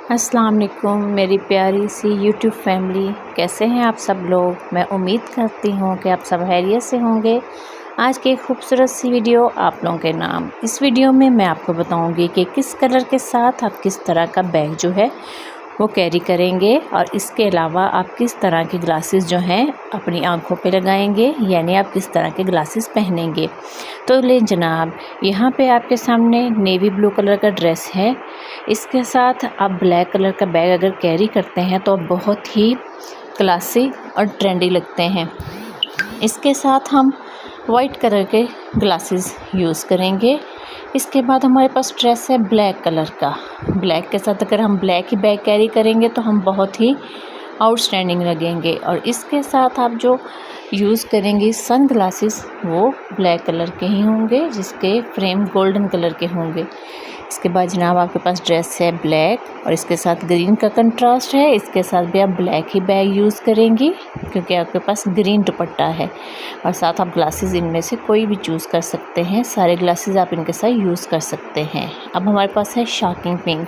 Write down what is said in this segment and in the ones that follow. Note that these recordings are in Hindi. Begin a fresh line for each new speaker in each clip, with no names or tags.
अस्सलाम वालेकुम मेरी प्यारी सी यूट्यूब फैमिली, कैसे हैं आप सब लोग। मैं उम्मीद करती हूँ कि आप सब खैरियत से होंगे। आज की एक खूबसूरत सी वीडियो आप लोगों के नाम। इस वीडियो में मैं आपको बताऊंगी कि किस कलर के साथ आप किस तरह का बैग जो है वो कैरी करेंगे और इसके अलावा आप किस तरह के ग्लासेस जो हैं अपनी आँखों पे लगाएंगे, यानी आप किस तरह के ग्लासेस पहनेंगे। तो ले जनाब, यहाँ पे आपके सामने नेवी ब्लू कलर का ड्रेस है। इसके साथ आप ब्लैक कलर का बैग अगर कैरी करते हैं तो बहुत ही क्लासी और ट्रेंडी लगते हैं। इसके साथ हम वाइट कलर के ग्लासेस यूज़ करेंगे। इसके बाद हमारे पास ड्रेस है ब्लैक कलर का। ब्लैक के साथ अगर हम ब्लैक ही बैग कैरी करेंगे तो हम बहुत ही आउटस्टैंडिंग लगेंगे। और इसके साथ आप जो यूज़ करेंगे सन ग्लासेस वो ब्लैक कलर के ही होंगे, जिसके फ्रेम गोल्डन कलर के होंगे। इसके बाद जनाब आपके पास ड्रेस है ब्लैक और इसके साथ ग्रीन का कंट्रास्ट है। इसके साथ भी आप ब्लैक ही बैग यूज़ करेंगी क्योंकि आपके पास ग्रीन दुपट्टा है। और साथ आप ग्लासेस इनमें से कोई भी चूज़ कर सकते हैं, सारे ग्लासेस आप इनके साथ यूज़ कर सकते हैं। अब हमारे पास है शॉकिंग पिंक।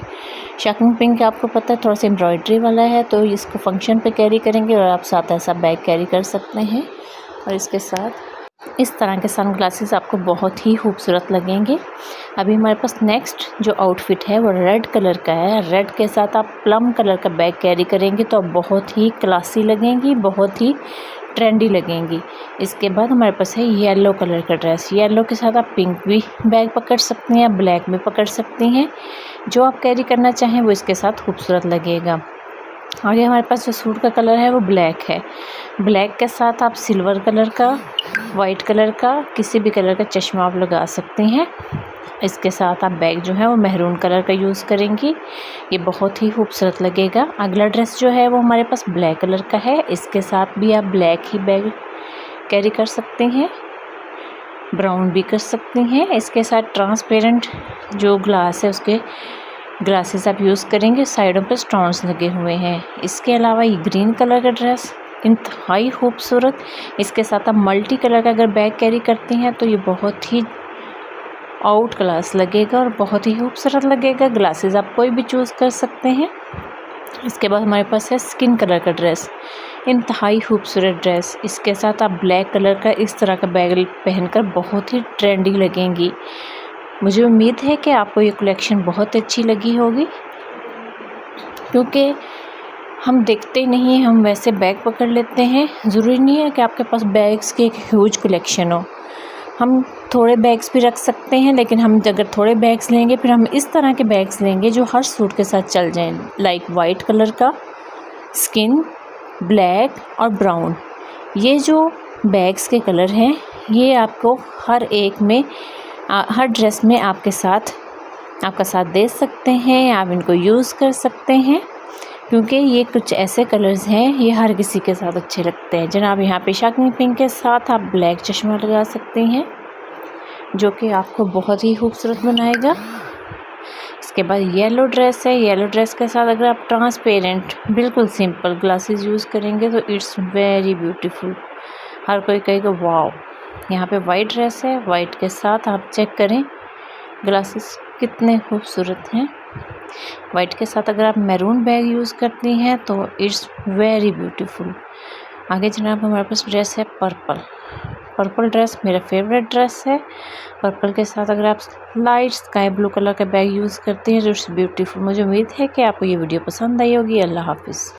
शॉकिंग पिंक आपको पता है थोड़ा सा एम्ब्रॉयडरी वाला है, तो इसको फंक्शन पे कैरी करेंगे और आप साथ ऐसा बैग कैरी कर सकते हैं। और इसके साथ इस तरह के सन ग्लासेस आपको बहुत ही खूबसूरत लगेंगे। अभी हमारे पास नेक्स्ट जो आउटफिट है वो रेड कलर का है। रेड के साथ आप प्लम कलर का बैग कैरी करेंगे तो आप बहुत ही क्लासी लगेंगी, बहुत ही ट्रेंडी लगेंगी। इसके बाद हमारे पास है येलो कलर का ड्रेस। येलो के साथ आप पिंक भी बैग पकड़ सकती हैं, ब्लैक में पकड़ सकती हैं। जो आप कैरी करना चाहें वो इसके साथ खूबसूरत लगेगा। और ये हमारे पास जो सूट का कलर है वो ब्लैक है। ब्लैक के साथ आप सिल्वर कलर का, वाइट कलर का, किसी भी कलर का चश्मा आप लगा सकते हैं। इसके साथ आप बैग जो है वो मैरून कलर का यूज़ करेंगी, ये बहुत ही खूबसूरत लगेगा। अगला ड्रेस जो है वो हमारे पास ब्लैक कलर का है। इसके साथ भी आप ब्लैक ही बैग कैरी कर सकते हैं, ब्राउन भी कर सकती हैं। इसके साथ ट्रांसपेरेंट जो ग्लास है उसके ग्लासेस आप यूज़ करेंगे, साइडों पे स्टोन्स लगे हुए हैं। इसके अलावा ये ग्रीन कलर का ड्रेस इंतहाई खूबसूरत। इसके साथ आप मल्टी कलर का अगर बैग कैरी करती हैं तो ये बहुत ही आउट क्लास लगेगा और बहुत ही खूबसूरत लगेगा। ग्लासेस आप कोई भी चूज़ कर सकते हैं। इसके बाद हमारे पास है स्किन कलर का ड्रेस, इंतहाई खूबसूरत ड्रेस। इसके साथ आप ब्लैक कलर का इस तरह का बैग पहनकर बहुत ही ट्रेंडी लगेंगी। मुझे उम्मीद है कि आपको ये कलेक्शन बहुत अच्छी लगी होगी, क्योंकि हम देखते नहीं, हम वैसे बैग पकड़ लेते हैं। ज़रूरी नहीं है कि आपके पास बैग्स की एक ह्यूज कलेक्शन हो। हम थोड़े बैग्स भी रख सकते हैं, लेकिन हम अगर थोड़े बैग्स लेंगे फिर हम इस तरह के बैग्स लेंगे जो हर सूट के साथ चल जाएं, लाइक वाइट कलर का, स्किन, ब्लैक और ब्राउन। ये जो बैग्स के कलर हैं ये आपको हर एक में हर ड्रेस में आपका साथ दे सकते हैं। आप इनको यूज़ कर सकते हैं क्योंकि ये कुछ ऐसे कलर्स हैं ये हर किसी के साथ अच्छे लगते हैं। जनाब यहाँ पे शॉकिंग पिंक के साथ आप ब्लैक चश्मा लगा सकते हैं जो कि आपको बहुत ही खूबसूरत बनाएगा। इसके बाद येलो ड्रेस है। येलो ड्रेस के साथ अगर आप ट्रांसपेरेंट बिल्कुल सिंपल ग्लासेस यूज़ करेंगे तो इट्स वेरी ब्यूटीफुल। हर कोई कहेगा वाओ। यहाँ पे वाइट ड्रेस है, वाइट के साथ आप चेक करें ग्लासेस कितने खूबसूरत हैं। वाइट के साथ अगर आप मैरून बैग यूज़ करती हैं तो इट्स वेरी ब्यूटीफुल। आगे जनाब हमारे पास ड्रेस है पर्पल। पर्पल ड्रेस मेरा फेवरेट ड्रेस है। पर्पल के साथ अगर आप लाइट स्काई ब्लू कलर का बैग यूज़ करती हैं तो इट्स ब्यूटीफुल। मुझे उम्मीद है कि आपको ये वीडियो पसंद आई होगी। अल्लाह हाफिज़।